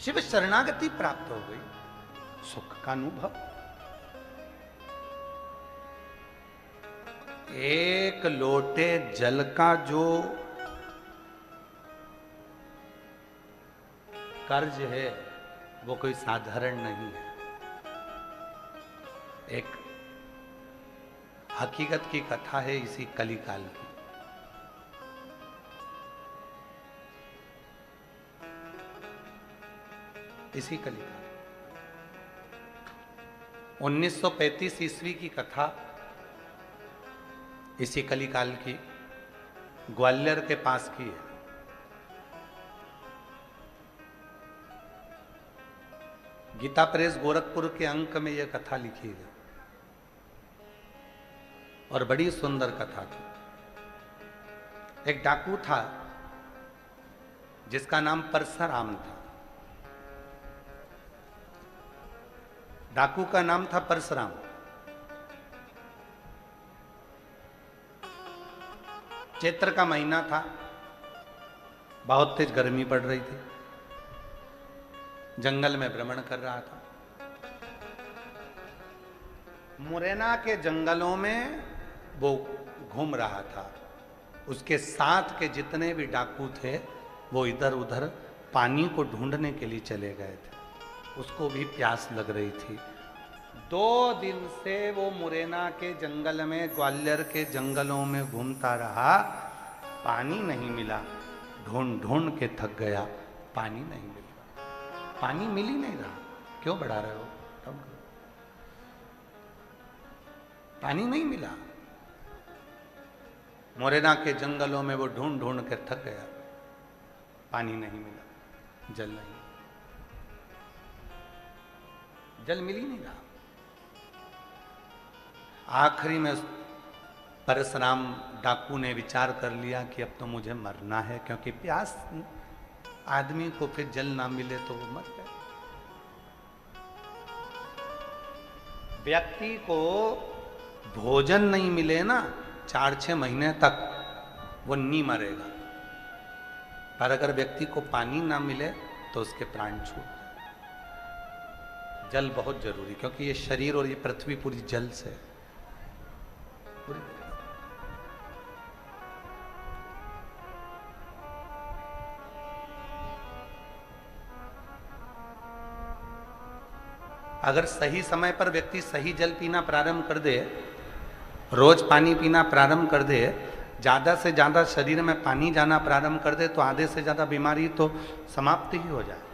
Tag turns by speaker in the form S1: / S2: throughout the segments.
S1: शिव शरणागति प्राप्त हो गई, सुख का अनुभव। एक लोटे जल का जो कर्ज है वो कोई साधारण नहीं है। एक हकीकत की कथा है इसी कलिकाल की। इसी कलिकाल 1935 ईस्वी की कथा, इसी कलिकाल की, ग्वालियर के पास की है। गीता प्रेस गोरखपुर के अंक में यह कथा लिखी है और बड़ी सुंदर कथा थी। एक डाकू था जिसका नाम परसराम था। डाकू का नाम था परसराम। चैत्र का महीना था, बहुत तेज गर्मी पड़ रही थी। जंगल में भ्रमण कर रहा था। मुरैना के जंगलों में वो घूम रहा था। उसके साथ के जितने भी डाकू थे वो इधर उधर पानी को ढूंढने के लिए चले गए थे। उसको भी प्यास लग रही थी। 2 दिन से वो मुरैना के जंगल में, ग्वालियर के जंगलों में घूमता रहा, पानी नहीं मिला। ढूंढ ढूंढ के थक गया, पानी नहीं मिला। पानी मिल ही नहीं रहा। क्यों बढ़ा रहे हो? पानी नहीं मिला। मुरैना के जंगलों में वो ढूंढ ढूंढ कर थक गया, पानी नहीं मिला, जल नहीं, जल मिल ही नहीं रहा। आखिरी में परशुराम डाकू ने विचार कर लिया कि अब तो मुझे मरना है, क्योंकि प्यास आदमी को फिर जल ना मिले तो वो मर गए। व्यक्ति को भोजन नहीं मिले ना 4-6 महीने तक, वो नहीं मरेगा। पर अगर व्यक्ति को पानी ना मिले तो उसके प्राण छूट जाए। जल बहुत जरूरी, क्योंकि ये शरीर और ये पृथ्वी पूरी जल से पूरी। अगर सही समय पर व्यक्ति सही जल पीना प्रारंभ कर दे, रोज पानी पीना प्रारंभ कर दे, ज्यादा से ज्यादा शरीर में पानी जाना प्रारंभ कर दे, तो आधे से ज्यादा बीमारी तो समाप्त ही हो जाए।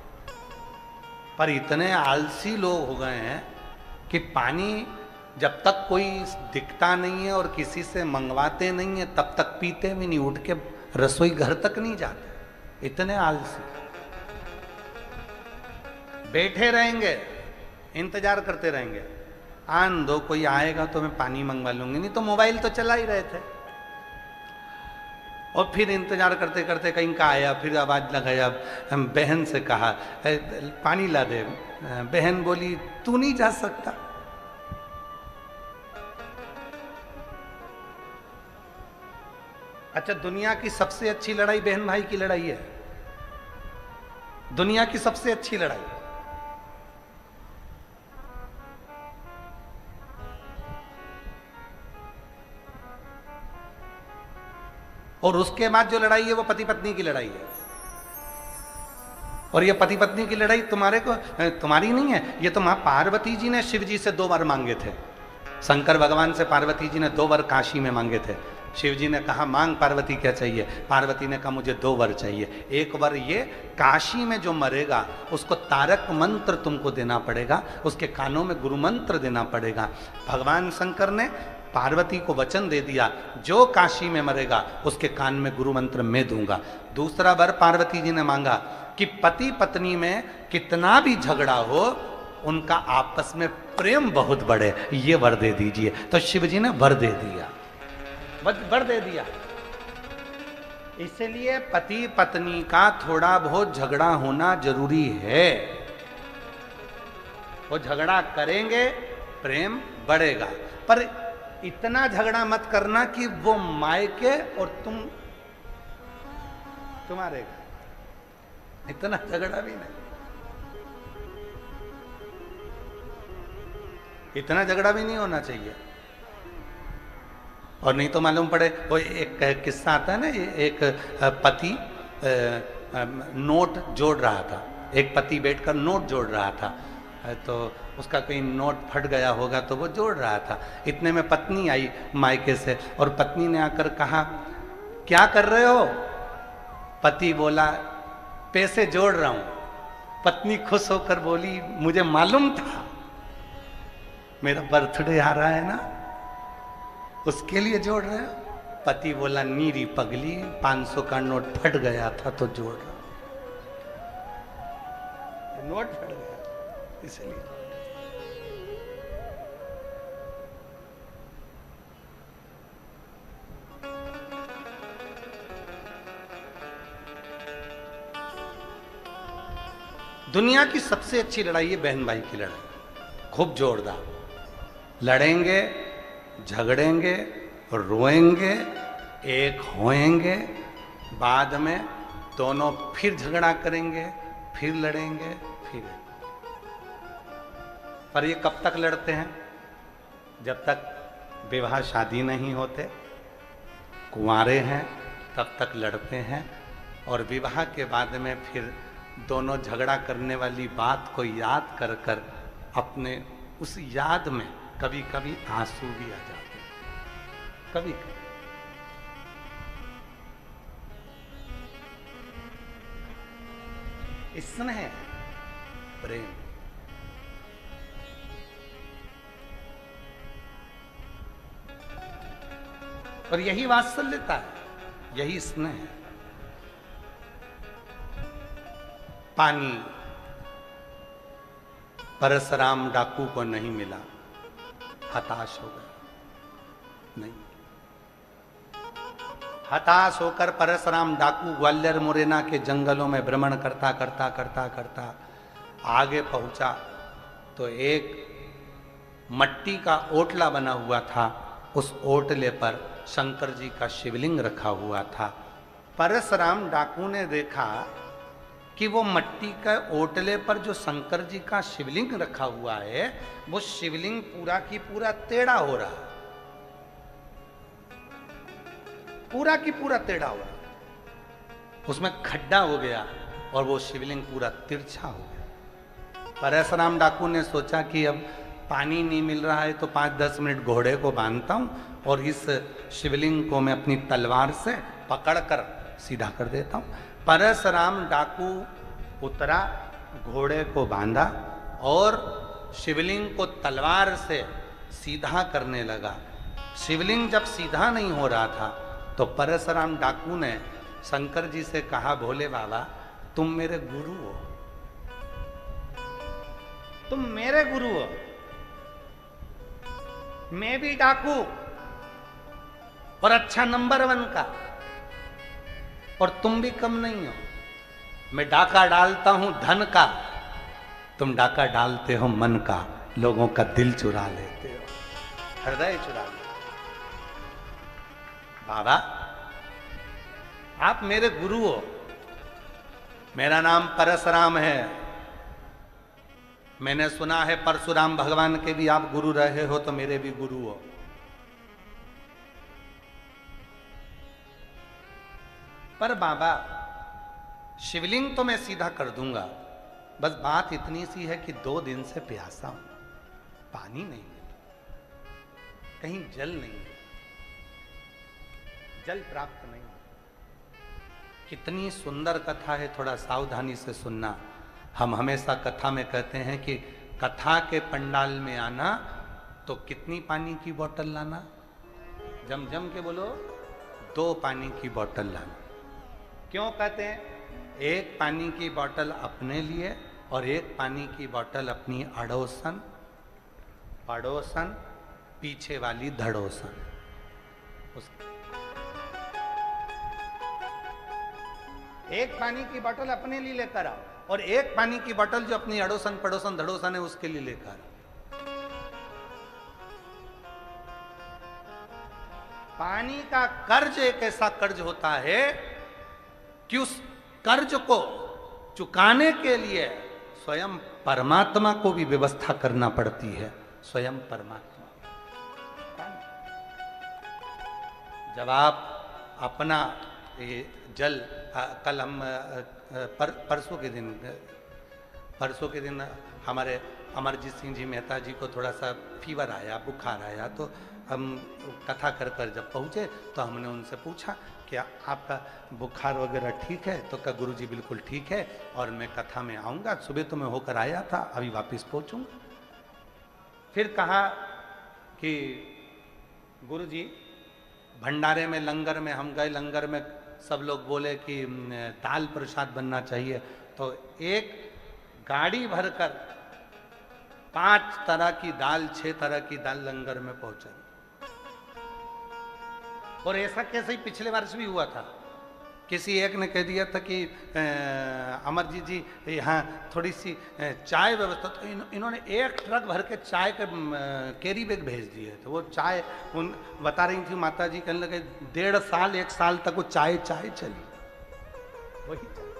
S1: पर इतने आलसी लोग हो गए हैं कि पानी जब तक कोई दिखता नहीं है और किसी से मंगवाते नहीं है तब तक पीते भी नहीं, उठ के रसोई घर तक नहीं जाते। इतने आलसी बैठे रहेंगे, इंतजार करते रहेंगे, आन दो कोई आएगा तो मैं पानी मंगवा लूंगी, नहीं तो मोबाइल तो चला ही रहे थे। और फिर इंतजार करते करते कहीं का आया, फिर आवाज लगाया, बहन से कहा पानी ला दे। बहन बोली तू नहीं जा सकता। अच्छा, दुनिया की सबसे अच्छी लड़ाई बहन भाई की लड़ाई है। दुनिया की सबसे अच्छी लड़ाई। और उसके बाद जो लड़ाई है वो पति पत्नी की लड़ाई है। और ये पति पत्नी की लड़ाई तुम्हारी नहीं है, ये तो मां पार्वती जी ने शिव जी से 2 वर मांगे थे। शंकर भगवान से पार्वती जी ने 2 वर काशी में मांगे थे। शिव जी ने कहा मांग पार्वती क्या चाहिए? पार्वती ने कहा मुझे 2 वर चाहिए। एक वर ये, काशी में जो मरेगा उसको तारक मंत्र तुमको देना पड़ेगा, उसके कानों में गुरु मंत्र देना पड़ेगा। भगवान शंकर ने पार्वती को वचन दे दिया, जो काशी में मरेगा उसके कान में गुरु मंत्र मैं दूंगा। दूसरा वर पार्वती जी ने मांगा कि पति पत्नी में कितना भी झगड़ा हो, उनका आपस में प्रेम बहुत बढ़े, ये वर दे दीजिए। तो शिव जी ने वर दे दिया, वर दे दिया। इसलिए पति पत्नी का थोड़ा बहुत झगड़ा होना जरूरी है। वो झगड़ा करेंगे, प्रेम बढ़ेगा। पर इतना झगड़ा मत करना कि वो मायके और तुम्हारे। इतना झगड़ा भी नहीं। इतना झगड़ा भी नहीं होना चाहिए। और नहीं तो मालूम पड़े, वो एक किस्सा आता है ना, एक पति नोट जोड़ रहा था, एक पति बैठकर नोट जोड़ रहा था, तो उसका कोई नोट फट गया होगा तो वो जोड़ रहा था। इतने में पत्नी आई मायके से और पत्नी ने आकर कहा, क्या कर रहे हो? पति बोला, पैसे जोड़ रहा हूं। पत्नी खुश होकर बोली, मुझे मालूम था, मेरा बर्थडे आ रहा है ना, उसके लिए जोड़ रहे हो? पति बोला, नीरी पगली, 500 का नोट फट गया था तो जोड़ रहा हूं। नोट फट गया इसलिए। दुनिया की सबसे अच्छी लड़ाई है बहन भाई की लड़ाई, खूब जोरदार लड़ेंगे, झगड़ेंगे, रोएंगे, एक होएंगे, बाद में दोनों फिर झगड़ा करेंगे, फिर लड़ेंगे, फिर। पर ये कब तक लड़ते हैं? जब तक विवाह शादी नहीं होते, कुंवारे हैं तब तक लड़ते हैं, और विवाह के बाद में फिर दोनों झगड़ा करने वाली बात को याद कर कर अपने उस याद में कभी कभी आंसू भी आ जाते हैं, कभी कभी। स्नेह, प्रेम। और यही वात्सल्यता है, यही स्नेह है। पानी परशुराम डाकू को नहीं मिला, हताश हो गया। नहीं, हताश होकर परशुराम डाकू ग्वालियर मुरैना के जंगलों में भ्रमण करता करता करता करता आगे पहुंचा तो एक मट्टी का ओटला बना हुआ था। उस ओटले पर शंकर जी का शिवलिंग रखा हुआ था। परशुराम डाकू ने देखा कि वो मट्टी का ओटले पर जो शंकर जी का शिवलिंग रखा हुआ है, वो शिवलिंग पूरा की पूरा टेढ़ा हो रहा है, पूरा की पूरा टेढ़ा हो रहा है, उसमें खड्डा हो गया और वो शिवलिंग पूरा तिरछा हो गया। परशुराम डाकू ने सोचा कि अब पानी नहीं मिल रहा है तो 5-10 मिनट घोड़े को बांधता हूं और इस शिवलिंग को मैं अपनी तलवार से पकड़कर सीधा कर देता हूं। परशुराम डाकू उतरा, घोड़े को बांधा और शिवलिंग को तलवार से सीधा करने लगा। शिवलिंग जब सीधा नहीं हो रहा था तो परशुराम डाकू ने शंकर जी से कहा, भोले बाबा तुम मेरे गुरु हो, तुम मेरे गुरु हो, मैं भी डाकू और अच्छा नंबर 1 का, और तुम भी कम नहीं हो। मैं डाका डालता हूं धन का, तुम डाका डालते हो मन का, लोगों का दिल चुरा लेते हो, हृदय चुरा लेते हो। बाबा आप मेरे गुरु हो, मेरा नाम परशुराम है, मैंने सुना है परशुराम भगवान के भी आप गुरु रहे हो, तो मेरे भी गुरु हो। पर बाबा शिवलिंग तो मैं सीधा कर दूंगा, बस बात इतनी सी है कि 2 दिन से प्यासा हूं, पानी नहीं मिला, कहीं जल नहीं मिला, जल प्राप्त नहीं। कितनी सुंदर कथा है, थोड़ा सावधानी से सुनना। हम हमेशा कथा में कहते हैं कि कथा के पंडाल में आना तो कितनी पानी की बोतल लाना? जम जम के बोलो, 2 पानी की बोतल लाना। क्यों कहते हैं? एक पानी की बोतल अपने लिए और एक पानी की बोतल अपनी अड़ोसन, पड़ोसन, पीछे वाली धड़ोसन। एक पानी की बोतल अपने लिए लेकर आओ और एक पानी की बोतल जो अपनी अड़ोसन, पड़ोसन, धड़ोसन है उसके लिए लेकर आओ। पानी का कर्ज एक ऐसा कर्ज होता है कि उस कर्ज को चुकाने के लिए स्वयं परमात्मा को भी व्यवस्था करना पड़ती है। स्वयं परमात्मा। जब आप अपना ये जल कल हम परसों के दिन हमारे अमरजीत सिंह जी मेहता जी को थोड़ा सा फीवर आया, बुखार आया, तो हम कथा कर जब पहुँचे तो हमने उनसे पूछा कि आपका बुखार वगैरह ठीक है? तो कहा गुरुजी बिल्कुल ठीक है और मैं कथा में आऊँगा, सुबह तो मैं होकर आया था, अभी वापस पहुँचूँगा। फिर कहा कि गुरुजी भंडारे में लंगर में हम गए, लंगर में सब लोग बोले कि दाल प्रसाद बनना चाहिए, तो एक गाड़ी भरकर 5 तरह की दाल 6 तरह की दाल लंगर में पहुंचाई। और ऐसा कैसे ही पिछले वर्ष भी हुआ था। किसी एक ने कह दिया था कि अमरजीत जी यहाँ थोड़ी सी चाय व्यवस्था, तो इन्होंने 1 ट्रक भर के चाय के कैरी बैग भेज दिए। तो वो चाय उन बता रही थी माता जी, कहने लगे 1.5 साल 1 साल तक वो चाय चली, वही चाय।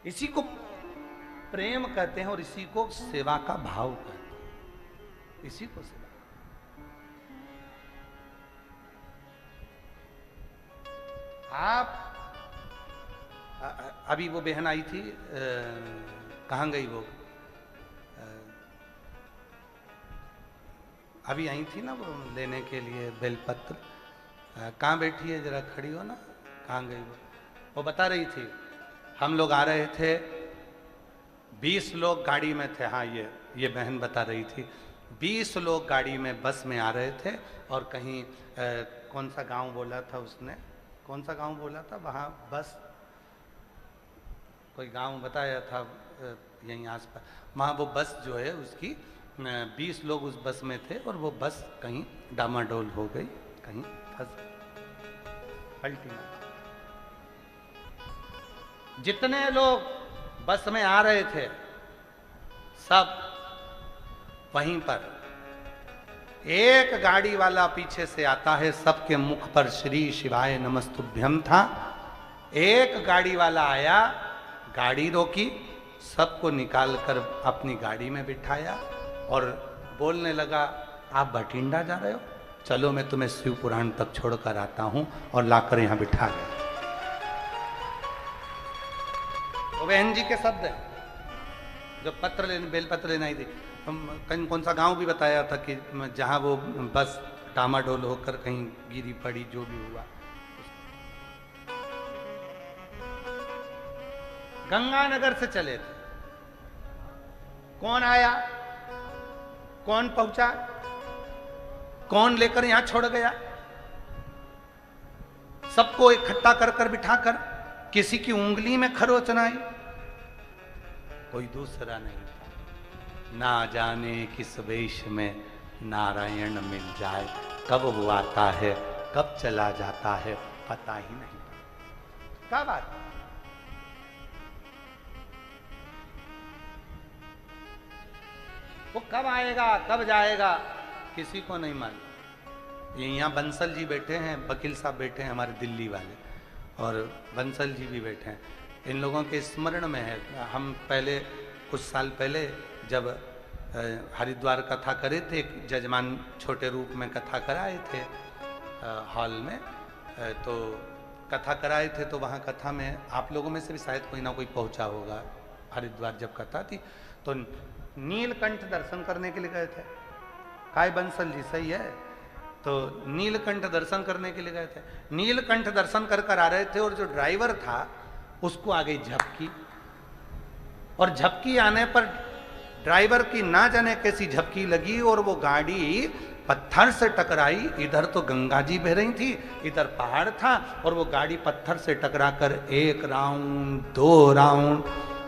S1: इसी को प्रेम कहते हैं और इसी को सेवा का भाव कहते हैं, इसी को सेवा। आप अभी वो बहन आई थी, कहाँ गई वो? अभी आई थी ना वो लेने के लिए बेलपत्र, कहाँ बैठी है? जरा खड़ी हो ना, कहाँ गई वो बता रही थी हम लोग आ रहे थे, 20 लोग गाड़ी में थे। हाँ, ये बहन बता रही थी 20 लोग गाड़ी में बस में आ रहे थे और कहीं कौन सा गांव बोला था उसने, कौन सा गांव बोला था, वहाँ बस कोई गांव बताया था यहीं आसपास, वहाँ वो बस जो है उसकी 20 लोग उस बस में थे और वो बस कहीं डामाडोल हो गई, कहीं फंस पलटी मार। जितने लोग बस में आ रहे थे सब वहीं पर, एक गाड़ी वाला पीछे से आता है, सबके मुख पर श्री शिवाय नमस्तुभ्यम था। एक गाड़ी वाला आया, गाड़ी रोकी, सबको निकालकर अपनी गाड़ी में बिठाया और बोलने लगा आप भटिंडा जा रहे हो, चलो मैं तुम्हें शिव पुराण तक छोड़कर आता हूं, और लाकर यहां बिठा गया। वो बहन जी के शब्द हैं जो बेलपत्र लेना ही थी। कहीं कौन सा गांव भी बताया था कि जहां वो बस डामाडोल होकर कहीं गिरी पड़ी, जो भी हुआ। गंगानगर से चले थे, कौन आया, कौन पहुंचा, कौन लेकर यहां छोड़ गया, सबको इकट्ठा कर बिठाकर किसी की उंगली में खरोच आई, कोई दूसरा नहीं था। ना जाने किस वेश में नारायण मिल जाए, कब वो आता है कब चला जाता है पता ही नहीं। क्या बात, वो कब आएगा कब जाएगा किसी को नहीं मालूम। ये यहाँ बंसल जी बैठे हैं, वकील साहब बैठे हैं हमारे दिल्ली वाले, और बंसल जी भी बैठे हैं। इन लोगों के स्मरण में है, हम पहले कुछ साल पहले जब हरिद्वार कथा करे थे, एक जजमान छोटे रूप में कथा कराए थे हॉल में, तो कथा कराए थे, तो वहाँ कथा में आप लोगों में से भी शायद कोई ना कोई पहुँचा होगा। हरिद्वार जब कथा थी तो नीलकंठ दर्शन करने के लिए गए थे। काय बंसल जी सही है, तो नीलकंठ दर्शन करने के लिए गए थे। नीलकंठ दर्शन कर आ रहे थे और जो ड्राइवर था उसको आ गई झपकी, और झपकी आने पर ड्राइवर की ना जाने कैसी झपकी लगी और वो गाड़ी पत्थर से टकराई। इधर तो गंगा जी बह रही थी, इधर पहाड़ था, और वो गाड़ी पत्थर से टकराकर 1 राउंड 2 राउंड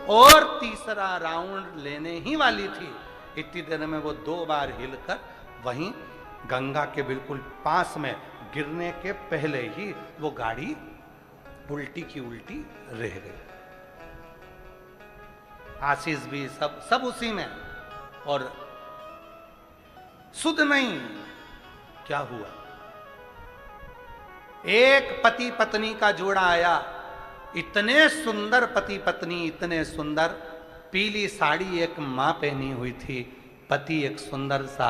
S1: और तीसरा राउंड लेने ही वाली थी। इतनी देर में वो 2 बार हिलकर वहीं गंगा के बिल्कुल पास में गिरने के पहले ही वो गाड़ी उल्टी की उल्टी रह गई। आशीष भी सब उसी में, और सुध नहीं क्या हुआ। एक पति पत्नी का जोड़ा आया, इतने सुंदर पति पत्नी, इतने सुंदर, पीली साड़ी एक माँ पहनी हुई थी, पति एक सुंदर सा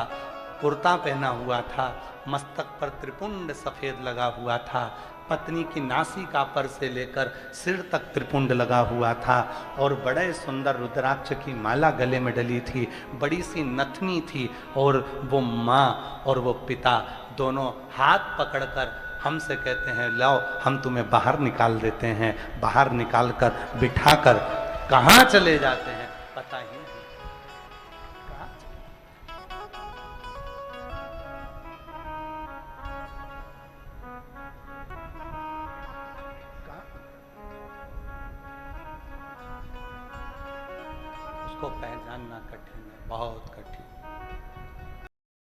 S1: कुर्ता पहना हुआ था, मस्तक पर त्रिपुंड सफेद लगा हुआ था, पत्नी की नासिका पर से लेकर सिर तक त्रिपुंड लगा हुआ था और बड़े सुंदर रुद्राक्ष की माला गले में डली थी, बड़ी सी नथनी थी। और वो माँ और वो पिता दोनों हाथ पकड़कर हमसे कहते हैं लाओ हम तुम्हें बाहर निकाल देते हैं। बाहर निकाल कर बिठाकर कहाँ चले जाते हैं पता ही नहीं। कहाँ उसको पहचानना कठिन है, बहुत कठिन।